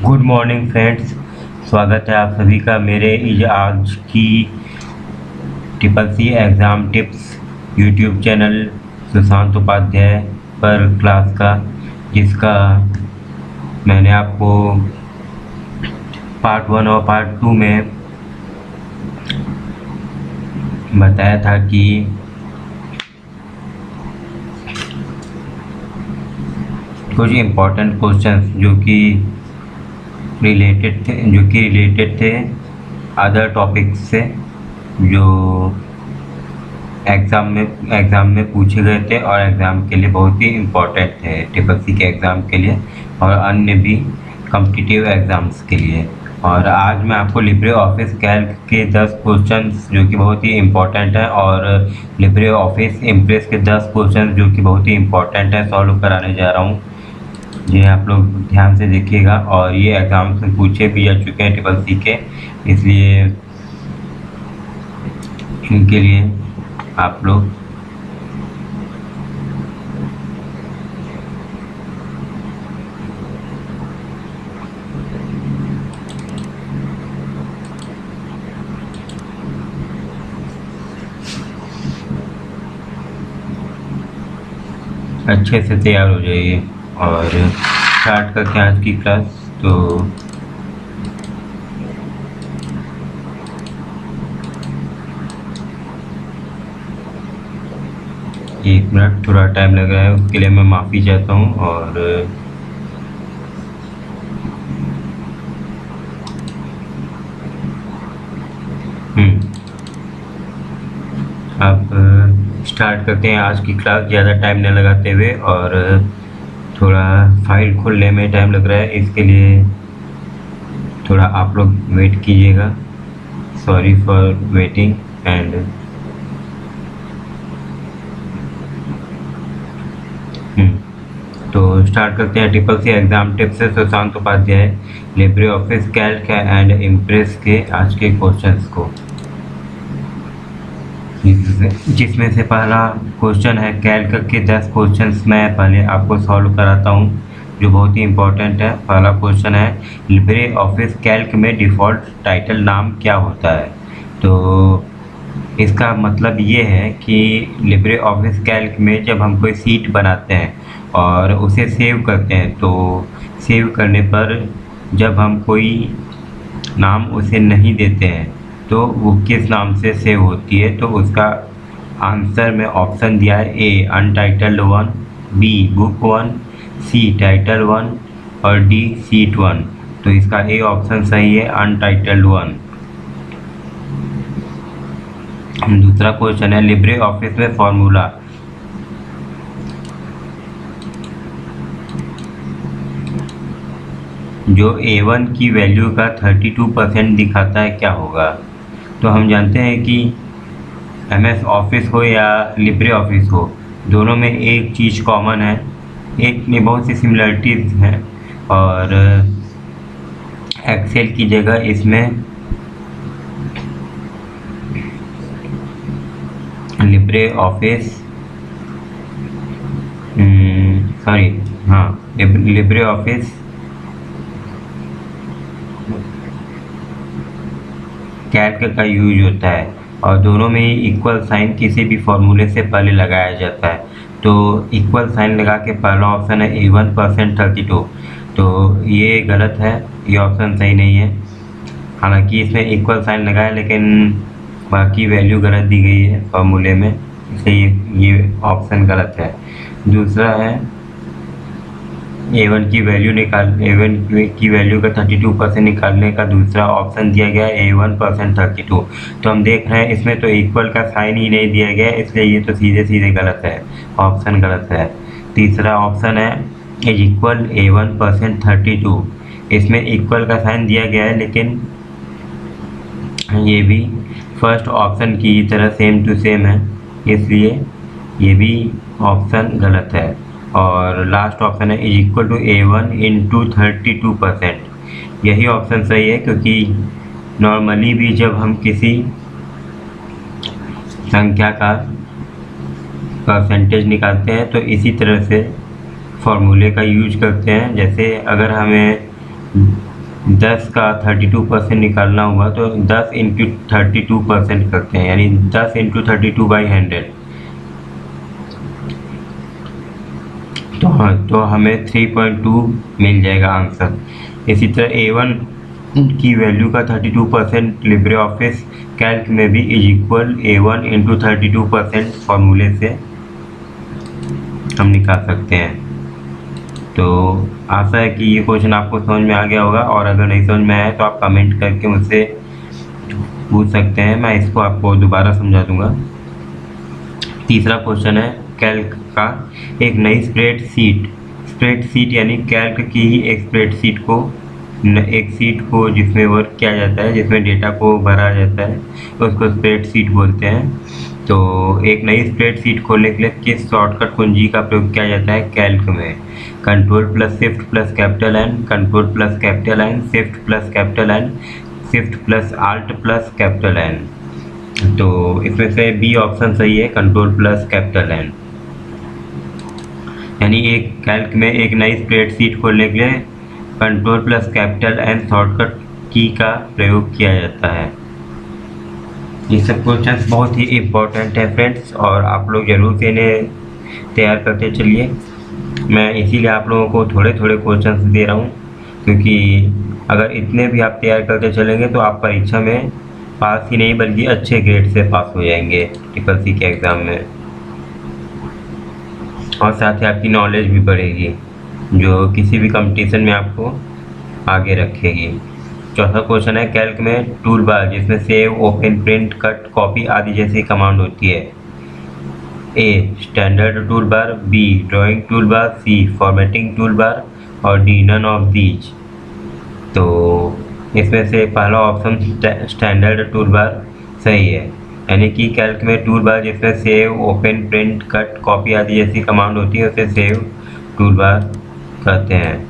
Good morning friends. स्वागत है आप सभी का मेरे आज की triple C exam tips YouTube channel Sushant Upadhyay पर क्लास का, जिसका मैंने आपको पार्ट 1 और पार्ट 2 में बताया था कि कुछ इम्पोर्टेंट क्वेश्चंस जो कि रिलेटेड थे अदर टॉपिक्स से, जो एग्ज़ाम में पूछे गए थे और एग्ज़ाम के लिए बहुत ही इम्पोर्टेंट थे, ट्रिपल सी के एग्ज़ाम के लिए और अन्य भी कॉम्पिटिटिव एग्ज़ाम्स के लिए। और आज मैं आपको लिब्रे ऑफिस कैल्क के 10 क्वेश्चंस जो कि बहुत ही इम्पोर्टेंट है और लिब्रे ऑफिस इम्प्रेस के 10 क्वेश्चंस जो कि बहुत ही इम्पोर्टेंट है सॉल्व कराने जा रहा हूँ। ये आप लोग ध्यान से देखिएगा। और ये एग्ज़ाम से पूछे भी जा चुके हैं ट्रिपल सी के, इसलिए इनके लिए आप लोग अच्छे से तैयार हो जाइए और स्टार्ट करते हैं आज की क्लास। तो एक मिनट थोड़ा टाइम लग रहा है, उसके लिए मैं माफ़ी चाहता हूँ। और अब स्टार्ट करते हैं आज की क्लास ज़्यादा टाइम न लगाते हुए। और थोड़ा फाइल खोलने में टाइम लग रहा है, इसके लिए थोड़ा आप लोग वेट कीजिएगा। Sorry for waiting. एंड तो स्टार्ट करते हैं ट्रिपल सी एग्ज़ाम टिप्स से Sushant Upadhyay Libre Office Calc and Impress के आज के क्वेश्चंस को, जिसमें से पहला क्वेश्चन है कैल्क के 10 क्वेश्चंस मैं पहले आपको सॉल्व कराता हूं जो बहुत ही इम्पोर्टेंट है। पहला क्वेश्चन है लिब्रे ऑफिस कैल्क में डिफ़ॉल्ट टाइटल नाम क्या होता है। तो इसका मतलब ये है कि लिब्रे ऑफिस कैल्क में जब हम कोई सीट बनाते हैं और उसे सेव करते हैं, तो सेव करने पर जब हम कोई नाम उसे नहीं देते हैं तो वो किस नाम से सेव होती है। तो उसका आंसर में ऑप्शन दिया है ए अनटाइटल्ड 1, बी बुक 1, सी टाइटल 1 और डी सीट 1। तो इसका ए ऑप्शन सही है, अनटाइटल्ड 1। दूसरा क्वेश्चन है लिब्रे ऑफिस में फॉर्मूला जो A1 की वैल्यू का 32% दिखाता है क्या होगा। तो हम जानते हैं कि MS ऑफिस हो या लिब्रे ऑफिस हो, दोनों में एक चीज़ कॉमन है, एक में बहुत सी सिमिलरिटीज़ हैं। और एक्सेल की जगह इसमें Libre office Libre Office Calc का यूज होता है और दोनों में इक्वल साइन किसी भी फॉर्मूले से पहले लगाया जाता है। तो इक्वल साइन लगा के पहला ऑप्शन है A1% 32, तो ये गलत है, ये ऑप्शन सही नहीं है। हालांकि इसमें इक्वल साइन लगा है लेकिन बाकी वैल्यू गलत दी गई है फॉर्मूले में, इसलिए ये ऑप्शन गलत है। दूसरा है A1 की वैल्यू का 32% निकालने का दूसरा ऑप्शन दिया गया है A1% 32। तो हम देख रहे हैं इसमें तो इक्वल का साइन ही नहीं दिया गया, इसलिए ये तो सीधे गलत है, ऑप्शन गलत है। तीसरा ऑप्शन है इज इक्वल A1% 32, इसमें इक्वल का साइन दिया गया है लेकिन ये भी फर्स्ट ऑप्शन की तरह सेम टू सेम है, इसलिए ये भी ऑप्शन गलत है। और लास्ट ऑप्शन है is equal to A1 into 32%, यही ऑप्शन सही है, क्योंकि नॉर्मली भी जब हम किसी संख्या का परसेंटेज निकालते हैं तो इसी तरह से फॉर्मूले का यूज करते हैं। जैसे अगर हमें 10 का 32% निकालना हुआ तो 10 इंटू 32% करते हैं, यानी 10 इंटू 32/100। तो हमें 3.2 मिल जाएगा आंसर। इसी तरह A1 की वैल्यू का 32% लिब्रे ऑफिस कैल्क में भी इज इक्वल A1 इंटू 32% फॉर्मूले से हम निकाल सकते हैं। तो आशा है कि ये क्वेश्चन आपको समझ में आ गया होगा, और अगर नहीं समझ में आया तो आप कमेंट करके मुझसे पूछ सकते हैं, मैं इसको आपको दोबारा समझा दूंगा। तीसरा क्वेश्चन है कैल्क का एक नई स्प्रेडशीट यानी कैल्क की ही एक स्प्रेडशीट को, एक सीट को जिसमें वर्क किया जाता है, जिसमें डेटा को भरा जाता है, उसको स्प्रेडशीट बोलते हैं। तो एक नई स्प्रेडशीट खोलने के लिए किस शॉर्टकट कुंजी का प्रयोग किया जाता है कैल्क में? Control plus shift plus capital N, control plus capital N, shift plus capital N, shift plus alt plus capital N. तो इसमें से बी ऑप्शन सही है, कंट्रोल प्लस कैपिटल एन। यानी एक कैल्क में एक नई स्प्रेडशीट खोलने के लिए control plus capital N shortcut key का प्रयोग किया जाता है। ये सब क्वेश्चंस बहुत ही इम्पोर्टेंट है फ्रेंड्स, और आप लोग जरूर से इन्हें तैयार करते चलिए। मैं इसीलिए आप लोगों को थोड़े थोड़े क्वेश्चंस दे रहा हूँ, क्योंकि अगर इतने भी आप तैयार करते चलेंगे तो आप परीक्षा में पास ही नहीं बल्कि अच्छे ग्रेड से पास हो जाएंगे TCC के एग्ज़ाम में, और साथ ही आपकी नॉलेज भी बढ़ेगी जो किसी भी कंपटीशन में आपको आगे रखेगी। चौथा क्वेश्चन है कैल्क में टूल बार जिसमें save, open, print, cut, copy आदि जैसी कमांड होती है। A standard tool bar, B drawing tool bar, C formatting tool bar, और डी नन ऑफ दीज। तो इसमें से पहला ऑप्शन स्टैंडर्ड टूल बार सही है, यानी कि कैल्क में टूल बार जिसमें save, open, print, cut, copy आदि जैसी कमांड होती है उसे सेव टूल बार कहते हैं।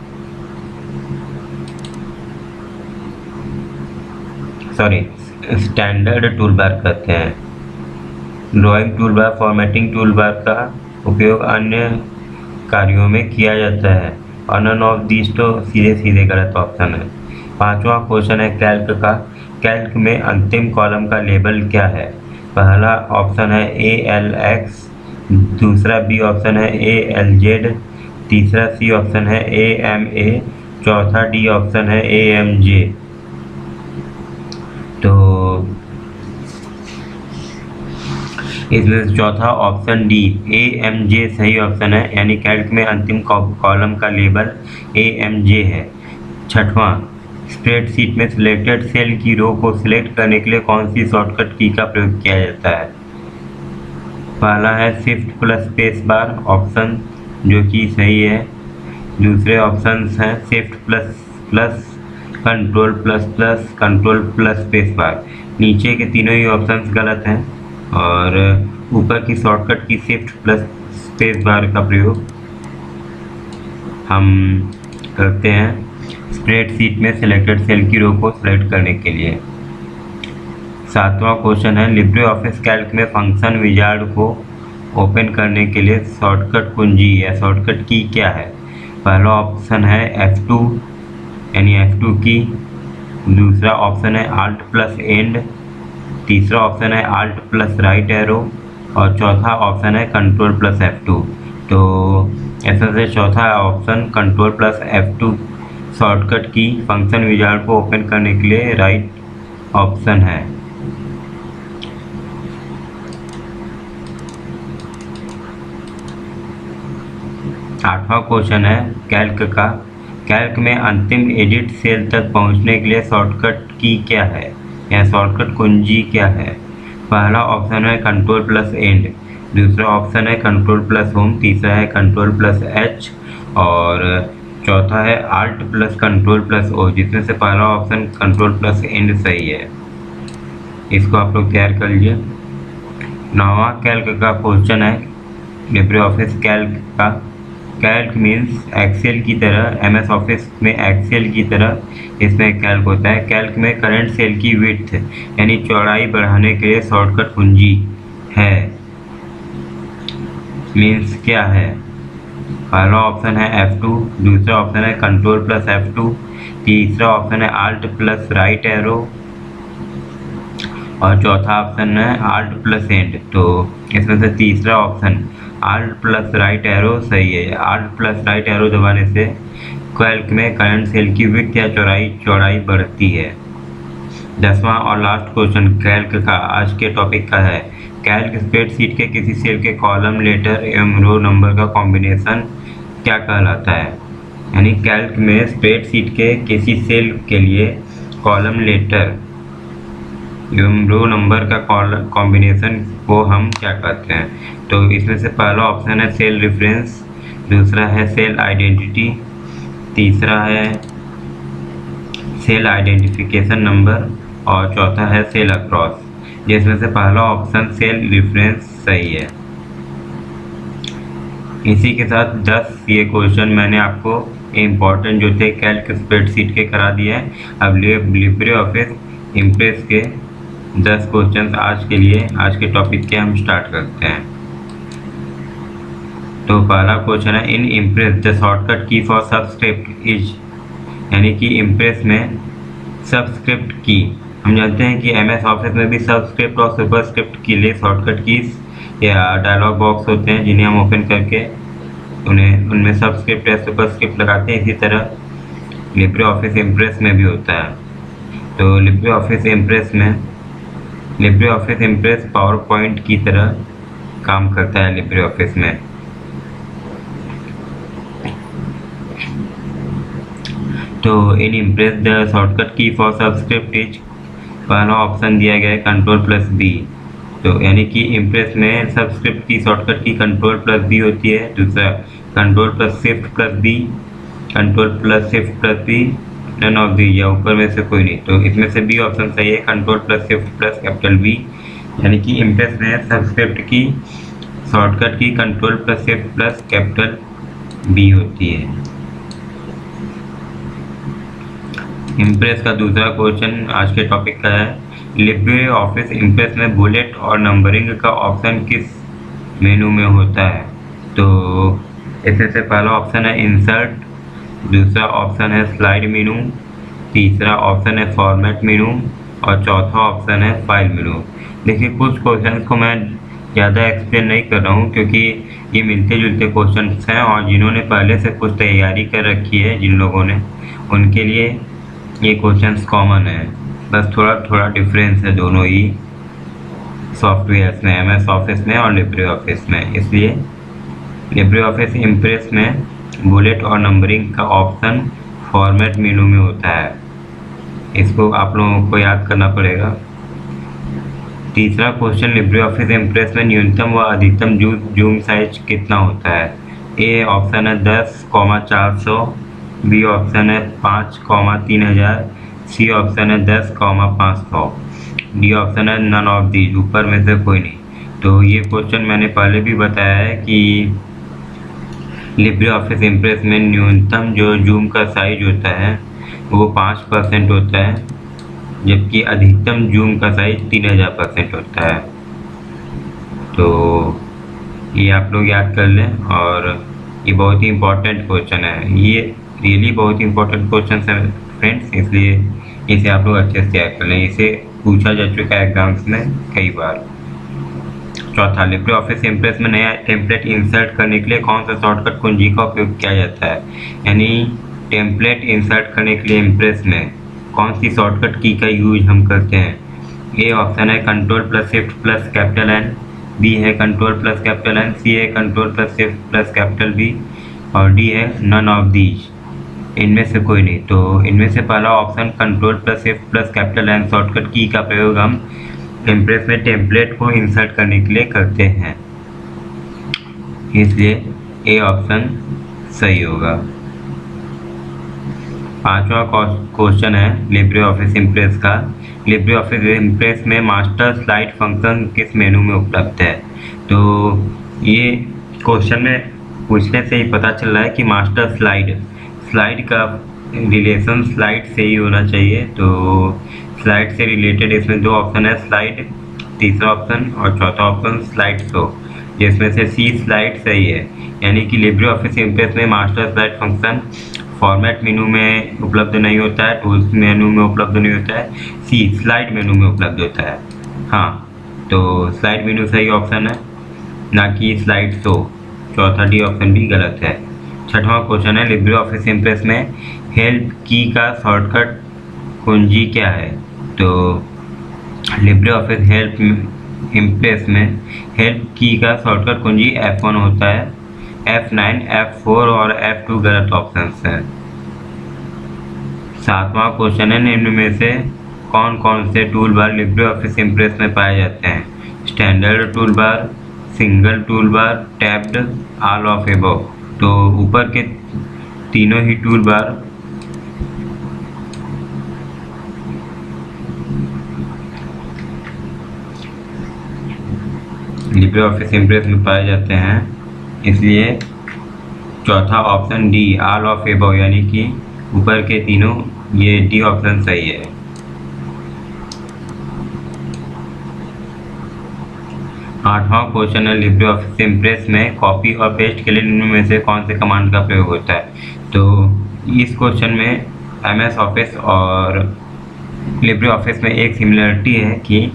सॉरी, स्टैंडर्ड टूल बार कहते हैं। ड्राइंग टूल बार, फॉर्मेटिंग टूल बार का उपयोग अन्य कार्यों में किया जाता है, और नन ऑफ दीज तो सीधे सीधे गलत ऑप्शन है। पांचवा क्वेश्चन है कैल्क का कैल्क में अंतिम कॉलम का लेबल क्या है? पहला ऑप्शन है ALX, दूसरा बी ऑप्शन है ALZ, तीसरा सी ऑप्शन है AMA, चौथा डी ऑप्शन है AMJ। तो इसमें चौथा ऑप्शन डी AMJ सही ऑप्शन है, यानी कैल्क में अंतिम कॉलम का लेबल AMJ है। छठवां स्प्रेडशीट में सिलेक्टेड सेल की रो को सिलेक्ट करने के लिए कौन सी शॉर्टकट की का प्रयोग किया जाता है? पहला है shift plus space bar option, जो कि सही है। दूसरे ऑप्शंस हैं shift plus plus, control plus plus, control plus space bar. नीचे के तीनों ही ऑप्शंस गलत हैं, और ऊपर की शॉर्टकट की शिफ्ट प्लस स्पेस बार का प्रयोग हम करते हैं स्प्रेडशीट में सिलेक्टेड सेल की रो को सिलेक्ट करने के लिए। सातवां क्वेश्चन है लिब्रे ऑफिस कैल्क में फंक्शन विजार्ड को ओपन करने के लिए शॉर्टकट कुंजी या शॉर्टकट की क्या है? पहला ऑप्शन है F2 यानी F2 की, दूसरा ऑप्शन है Alt प्लस एंड, तीसरा ऑप्शन है Alt प्लस राइट एरो, और चौथा ऑप्शन है कंट्रोल प्लस F2। तो ऐसा से चौथा option control plus F2 shortcut की फंक्शन विजार्ड को ओपन करने के लिए राइट ऑप्शन है। आठवां क्वेश्चन है कैल्क का कैल्क में अंतिम एडिट सेल तक पहुंचने के लिए शॉर्टकट की क्या है या शॉर्टकट कुंजी क्या है? पहला ऑप्शन है कंट्रोल प्लस एंड, दूसरा ऑप्शन है कंट्रोल प्लस होम, तीसरा है कंट्रोल प्लस H, और चौथा है Alt plus control plus O, जिसमें से पहला ऑप्शन कंट्रोल प्लस एंड सही है। इसको आप लोग तैयार कर लीजिए। नौवां कैल्क का क्वेश्चन है लिब्रे ऑफिस कैल्क का कैल्क मीन्स एक्सेल की तरह, MS ऑफिस में एक्सेल की तरह इसमें कैल्क होता है। कैल्क में करंट सेल की विड्थ यानी चौड़ाई बढ़ाने के लिए शॉर्टकट कुंजी है मीन्स क्या है? पहला ऑप्शन है F2, दूसरा ऑप्शन है कंट्रोल प्लस F2, तीसरा ऑप्शन है आल्ट प्लस राइट एरो और चौथा ऑप्शन है आल्ट प्लस एंड। तो इसमें से तीसरा option alt plus right arrow सही है। आल्ट प्लस राइट एरो दबाने से कैल्क में करंट सेल की विड्थ या चौड़ाई बढ़ती है। 10वां और लास्ट क्वेश्चन कैल्क का आज के टॉपिक का है, कैल्क स्प्रेडशीट के किसी सेल के कॉलम लेटर एवं रो नंबर का कॉम्बिनेशन क्या कहलाता है। यानी कैल्क में स्प्रेडशीट के किसी सेल के लिए कॉलम लेटर एवं रो नंबर का कॉम्बिनेशन को हम क्या कहते हैं। तो इसमें से पहला ऑप्शन है सेल रेफरेंस, दूसरा है सेल आइडेंटिटी, तीसरा है सेल आइडेंटिफिकेशन नंबर और चौथा है सेल अक्रॉस। जिसमें से पहला ऑप्शन सेल रेफरेंस सही है। इसी के साथ 10 ये क्वेश्चन मैंने आपको इम्पोर्टेंट जो थे कैल्क स्प्रेडशीट के करा दिए हैं। अब लिब्रे ऑफिस इम्प्रेस के 10 क्वेश्चन आज के लिए आज के टॉपिक के हम स्टार्ट करते हैं। तो पहला क्वेश्चन है इन इम्प्रेस द शॉर्टकट की फॉर सबस्क्रिप्ट इज, यानी कि इम्प्रेस में सबस्क्रिप्ट की हम जानते हैं कि MS ऑफिस में भी सबस्क्रिप्ट और सुपरस्क्रिप्ट के लिए शॉर्टकट कीज या डायलॉग बॉक्स होते हैं जिन्हें हम ओपन करके उनमें सबस्क्रिप्ट या सुपरस्क्रिप्ट लगाते हैं। इसी तरह लिब्रे ऑफिस इम्प्रेस में भी होता है। तो Libre Office impress power point की तरह काम करता है लिब्रे ऑफिस में। तो इन इम्प्रेस द शॉर्टकट की फॉर सबस्क्रिप्ट इज, पहला ऑप्शन दिया गया है कंट्रोल प्लस बी। तो यानी कि इम्प्रेस में सबस्क्रिप्ट की shortcut key control plus B होती है। दूसरा control plus shift plus B, control plus shift plus B, none of the या ऊपर में से कोई नहीं। तो इसमें से बी ऑप्शन सही है, control plus shift plus capital B. यानी कि इम्प्रेस में सबस्क्रिप्ट की shortcut key control plus shift plus capital B होती है। इम्प्रेस का दूसरा क्वेश्चन आज के टॉपिक का है लिब्रे ऑफिस इम्प्रेस में बुलेट और नंबरिंग का ऑप्शन किस मेनू में होता है। तो इसमें से पहला ऑप्शन है इंसर्ट, दूसरा ऑप्शन है स्लाइड मेनू, तीसरा ऑप्शन है फॉर्मेट मेनू और चौथा ऑप्शन है फाइल मेनू। देखिए कुछ क्वेश्चन को मैं ज़्यादा एक्सप्लेन नहीं कर रहा हूँ क्योंकि ये मिलते जुलते क्वेश्चन हैं और जिन्होंने पहले से कुछ तैयारी कर रखी है जिन लोगों ने, उनके लिए ये क्वेश्चंस कॉमन है। बस थोड़ा थोड़ा डिफरेंस है दोनों ही सॉफ्टवेयर्स में, MS ऑफिस में और लिब्रे ऑफिस में। इसलिए लिब्रे ऑफिस इम्प्रेस में बुलेट और नंबरिंग का ऑप्शन फॉर्मेट मेनू में होता है। इसको आप लोगों को याद करना पड़ेगा। तीसरा क्वेश्चन लिब्रे ऑफिस इम्प्रेस में न्यूनतम व अधिकतम जूम साइज कितना होता है। ए ऑप्शन है 10,400, बी ऑप्शन है 5,3000, सी ऑप्शन है 10,500, डी ऑप्शन है नन ऑफ दीज, ऊपर में से कोई नहीं। तो ये क्वेश्चन मैंने पहले भी बताया है कि लिब्रे ऑफिस इम्प्रेस में न्यूनतम जो जूम का साइज होता है वो 5% होता है, जबकि अधिकतम जूम का साइज 3000% होता है। तो ये आप लोग याद कर लें और ये बहुत ही इम्पोर्टेंट क्वेश्चन है। ये रियली बहुत इंपॉर्टेंट क्वेश्चन है फ्रेंड्स, इसलिए इसे आप लोग अच्छे से याद कर लें। इसे पूछा जा चुका है एग्जाम्स में कई बार। चौथा लिब्रे ऑफिस इम्प्रेस में नया टेम्पलेट इंसर्ट करने के लिए कौन सा शॉर्टकट कुंजी का उपयोग किया जाता है। यानी टेम्पलेट इंसर्ट करने के लिए इम्प्रेस में कौन सी शॉर्टकट की का यूज हम करते हैं। ए ऑप्शन है control plus shift plus capital N, B है control plus capital N, C है control plus shift plus capital B और डी है नन ऑफ दीज, इनमें से कोई नहीं। तो इनमें से पहला option control plus shift plus capital N shortcut key का प्रयोग हम इम्प्रेस में टेम्पलेट को इंसर्ट करने के लिए करते हैं, इसलिए ए ऑप्शन सही होगा। पांचवा क्वेश्चन है लिब्रे ऑफिस इम्प्रेस का, लिब्रे ऑफिस इम्प्रेस में मास्टर स्लाइड फंक्शन किस मेनू में उपलब्ध है। तो ये क्वेश्चन में पूछने से ही पता चल रहा है कि मास्टर स्लाइड का रिलेशन स्लाइड से ही होना चाहिए। तो स्लाइड से रिलेटेड इसमें दो ऑप्शन है, स्लाइड तीसरा ऑप्शन और चौथा ऑप्शन स्लाइड शो। जिसमें से सी स्लाइड सही है, यानी कि लिब्रे ऑफिस इम्प्रेस में मास्टर स्लाइड फंक्शन फॉर्मेट मेनू में उपलब्ध नहीं होता है, टूल्स मेनू में उपलब्ध नहीं होता है, सी स्लाइड मेनू में उपलब्ध होता है। हाँ, तो स्लाइड मेनू सही ऑप्शन है, ना कि स्लाइड शो। चौथा डी ऑप्शन भी गलत है। छठवां क्वेश्चन है, लिब्रे ऑफिस इम्प्रेस में हेल्प की का शॉर्टकट कुंजी क्या है? तो लिब्रे ऑफिस हेल्प इम्प्रेस में हेल्प की का शॉर्टकट कुंजी F1 होता है, F9, F4 और F2 गलत ऑप्शन हैं। सातवां क्वेश्चन है, निम्न में से कौन कौन से tool bar Libre Office Impress में पाए जाते हैं? Standard tool bar, single tool bar, tabbed, all of above. तो ऊपर के तीनों ही tool bar Libre Office Impress में पाए जाते हैं, इसलिए चौथा option D all of above यानी कि ऊपर के तीनों, ये डी ऑप्शन सही है। आठवां क्वेश्चन है, लिब्रे ऑफिस इम्प्रेस में कॉपी और पेस्ट के लिए निम्न में से कौन से कमांड का प्रयोग होता है? तो इस क्वेश्चन में MS ऑफिस और लिब्रे ऑफिस में एक सिमिलरिटी है कि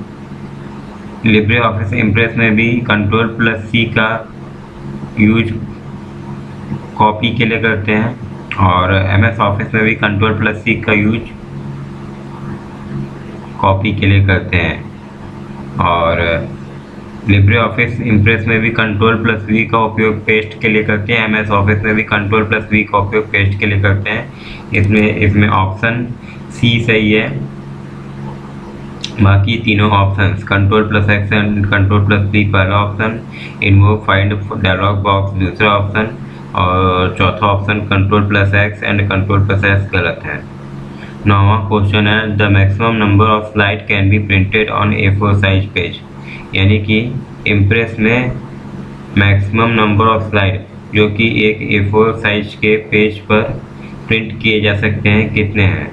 लिब्रे ऑफिस इम्प्रेस में भी Ctrl+C का यूज कॉपी के लिए करते हैं और MS ऑफिस में भी Ctrl+C का यूज कॉपी के लिए करते हैं, और लिब्रे ऑफिस इम्प्रेस में भी Ctrl+V का उपयोग पेस्ट के लिए करते हैं, MS ऑफिस में भी Ctrl+V का उपयोग पेस्ट के लिए करते हैं। इसमें ऑप्शन सी सही है। बाकी तीनों ऑप्शंस Ctrl+X एंड Ctrl+V पहला option, invoke find dialog box दूसरा ऑप्शन, और चौथा ऑप्शन Ctrl+X एंड Ctrl+S गलत है। नौवां क्वेश्चन है, the maximum number of slide can be printed on A4 size page, यानी कि इम्प्रेस में मैक्सिमम नंबर ऑफ स्लाइड जो कि एक A4 साइज के पेज पर प्रिंट किए जा सकते हैं कितने हैं?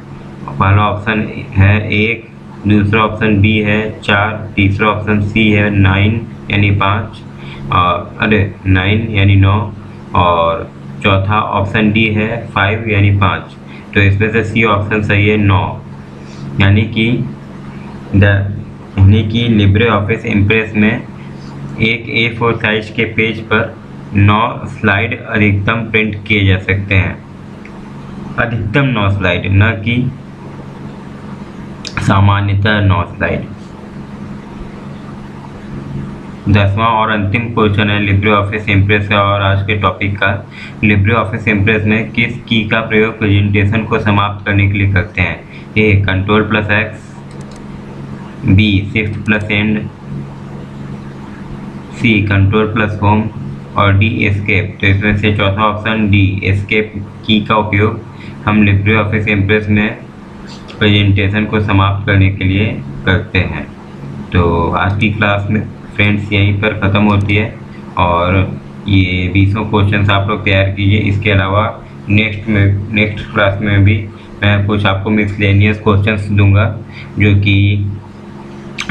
पहला ऑप्शन है 1, दूसरा ऑप्शन बी है 4, तीसरा ऑप्शन सी है 9 यानी 5, 9 यानी 9, और चौथा ऑप्शन डी है 5 यानी 5। तो इसमें से सी ऑप्शन सही है 9, यानी कि लिब्रे ऑफिस इम्प्रेस में एक A4 साइज के पेज पर 9 स्लाइड अधिकतम प्रिंट किए जा सकते हैं। अधिकतम 9 स्लाइड, न कि सामान्यतः 9 स्लाइड। 10वां और अंतिम क्वेश्चन है लिब्रे ऑफिस इम्प्रेस का और आज के टॉपिक का, लिब्रे ऑफिस इम्प्रेस में किस की का प्रयोग प्रेजेंटेशन को समाप्त करने के लिए करते हैं? ए Ctrl+X, बी Shift+End, सी Ctrl+Home और डी एस्केप। तो इसमें से चौथा ऑप्शन डी एस्केप की का उपयोग हम लिब्रे ऑफिस इम्प्रेस में प्रेजेंटेशन को समाप्त करने के लिए करते हैं। तो आज की क्लास में फ्रेंड्स यहीं पर ख़त्म होती है, और ये 20 क्वेश्चन आप लोग तैयार कीजिए। इसके अलावा नेक्स्ट क्लास में भी मैं कुछ आपको मिसलेनियस क्वेश्चंस दूंगा जो कि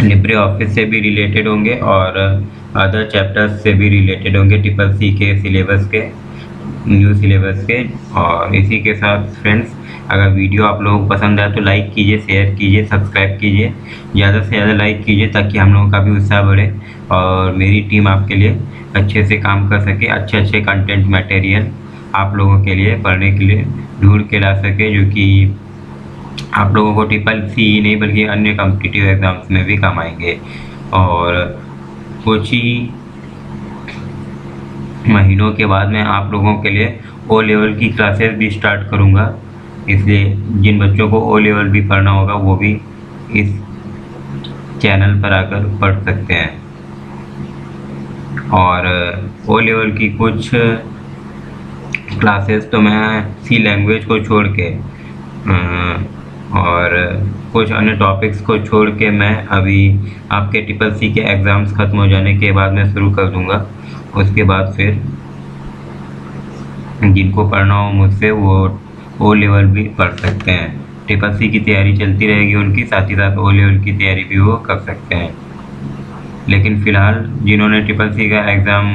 लिब्रे ऑफिस से भी रिलेटेड होंगे और अदर चैप्टर्स से भी रिलेटेड होंगे, CCC के सिलेबस के, न्यू सिलेबस के। और इसी के साथ फ्रेंड्स, अगर वीडियो आप लोगों को पसंद आए तो लाइक कीजिए, शेयर कीजिए, सब्सक्राइब कीजिए, ज़्यादा से ज़्यादा लाइक कीजिए ताकि हम लोगों का भी उत्साह बढ़े और मेरी टीम आपके लिए अच्छे से काम कर सके, अच्छे कंटेंट मटेरियल आप लोगों के लिए पढ़ने के लिए ढूंढ के ला सके, जो कि आप लोगों को CCC ही नहीं बल्कि अन्य कॉम्पिटिटिव एग्ज़ाम्स में भी काम आएंगे। और कुछ ही महीनों के बाद मैं आप लोगों के लिए O लेवल की क्लासेस भी स्टार्ट करूंगा, इसलिए जिन बच्चों को O लेवल भी पढ़ना होगा वो भी इस चैनल पर आकर पढ़ सकते हैं। और O लेवल की कुछ क्लासेस तो मैं C लैंग्वेज को छोड़ के और कुछ अन्य टॉपिक्स को छोड़ के मैं अभी आपके CCC के एग्ज़ाम्स ख़त्म हो जाने के बाद मैं शुरू कर दूंगा। उसके बाद फिर जिनको पढ़ना हो मुझसे वो O लेवल भी पढ़ सकते हैं। CCC की तैयारी चलती रहेगी उनकी, साथ ही साथ O लेवल की तैयारी भी वो कर सकते हैं। लेकिन फ़िलहाल जिन्होंने ट्रिपल सी का एग्ज़ाम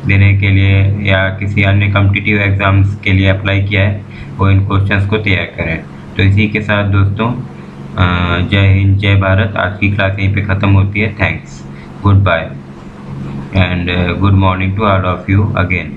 देने के लिए या किसी अन्य कॉम्पिटिटिव एग्ज़ाम्स के लिए अप्लाई किया है वो इन क्वेश्चंस को तैयार करें। तो इसी के साथ दोस्तों जय हिंद जय भारत। आज की क्लास यहीं पे ख़त्म होती है। Thanks, goodbye and good morning to all of you again.